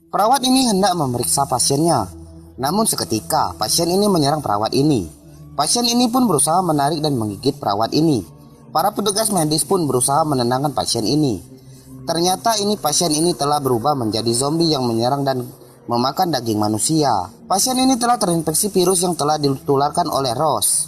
Perawat ini hendak memeriksa pasiennya. Namun seketika pasien ini menyerang perawat ini. Pasien ini pun berusaha menarik dan menggigit perawat ini. Para petugas medis pun berusaha menenangkan pasien ini. Ternyata pasien ini telah berubah menjadi zombie yang menyerang dan memakan daging manusia. Pasien ini telah terinfeksi virus yang telah ditularkan oleh Rose.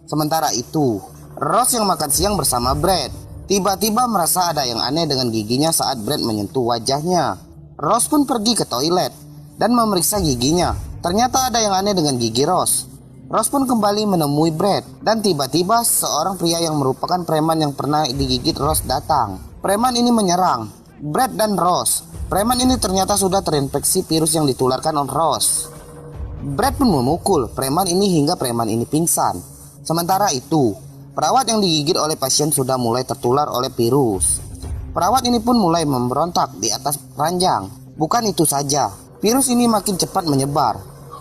Sementara itu, Rose yang makan siang bersama Brad tiba-tiba merasa ada yang aneh dengan giginya saat Brad menyentuh wajahnya. Rose pun pergi ke toilet dan memeriksa giginya. Ternyata ada yang aneh dengan gigi Rose. Rose pun kembali menemui Brad dan tiba-tiba seorang pria yang merupakan preman yang pernah digigit Rose datang. Preman ini menyerang Brad dan Rose. Preman ini ternyata sudah terinfeksi virus yang ditularkan oleh Rose. Brad pun memukul preman ini hingga preman ini pingsan. Sementara itu, perawat yang digigit oleh pasien sudah mulai tertular oleh virus. Perawat ini pun mulai memberontak di atas ranjang. Bukan itu saja, virus ini makin cepat menyebar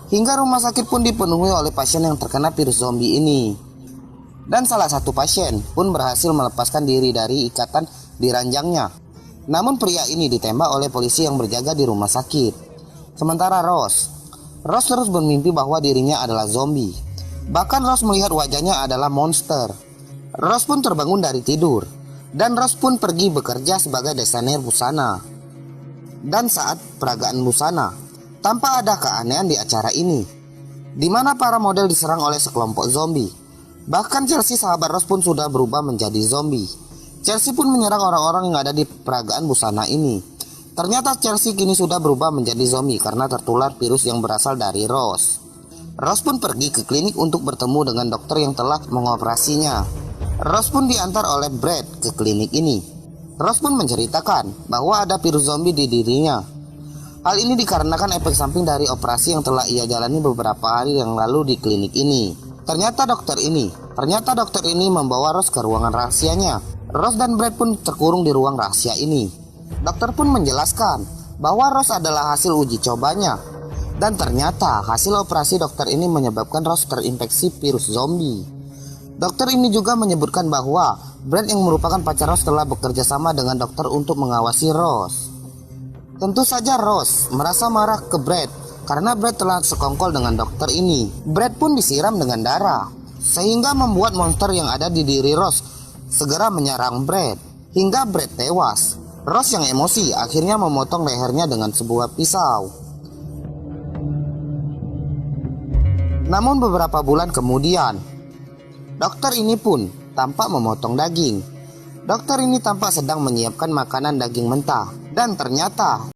hingga rumah sakit pun dipenuhi oleh pasien yang terkena virus zombie ini. Dan salah satu pasien pun berhasil melepaskan diri dari ikatan di ranjangnya. Namun pria ini ditembak oleh polisi yang berjaga di rumah sakit. Sementara Rose terus bermimpi bahwa dirinya adalah zombie. Bahkan Rose melihat wajahnya adalah monster. Rose pun terbangun dari tidur dan Rose pun pergi bekerja sebagai desainer busana. Dan saat peragaan busana, tampak ada keanehan di acara ini, di mana para model diserang oleh sekelompok zombie. Bahkan Chelsea sahabat Rose pun sudah berubah menjadi zombie. Chelsea pun menyerang orang-orang yang ada di peragaan busana ini. Ternyata Chelsea kini sudah berubah menjadi zombie karena tertular virus yang berasal dari Rose. Rose pun pergi ke klinik untuk bertemu dengan dokter yang telah mengoperasinya. Rose pun diantar oleh Brad ke klinik ini. Rose pun menceritakan bahwa ada virus zombie di dirinya. Hal ini dikarenakan efek samping dari operasi yang telah ia jalani beberapa hari yang lalu di klinik ini. Ternyata dokter ini membawa Rose ke ruangan rahasianya. Rose dan Brad pun terkurung di ruang rahasia ini. Dokter pun menjelaskan bahwa Rose adalah hasil uji cobanya. Dan ternyata hasil operasi dokter ini menyebabkan Rose terinfeksi virus zombie. Dokter ini juga menyebutkan bahwa Brad yang merupakan pacar Rose telah bekerja sama dengan dokter untuk mengawasi Rose. Tentu saja Rose merasa marah ke Brad karena Brad telah sekongkol dengan dokter ini. Brad pun disiram dengan darah, sehingga membuat monster yang ada di diri Rose segera menyerang Brad, hingga Brad tewas. Rose yang emosi akhirnya memotong lehernya dengan sebuah pisau. Namun beberapa bulan kemudian, dokter ini pun tampak memotong daging. Dokter ini tampak sedang menyiapkan makanan daging mentah, dan ternyata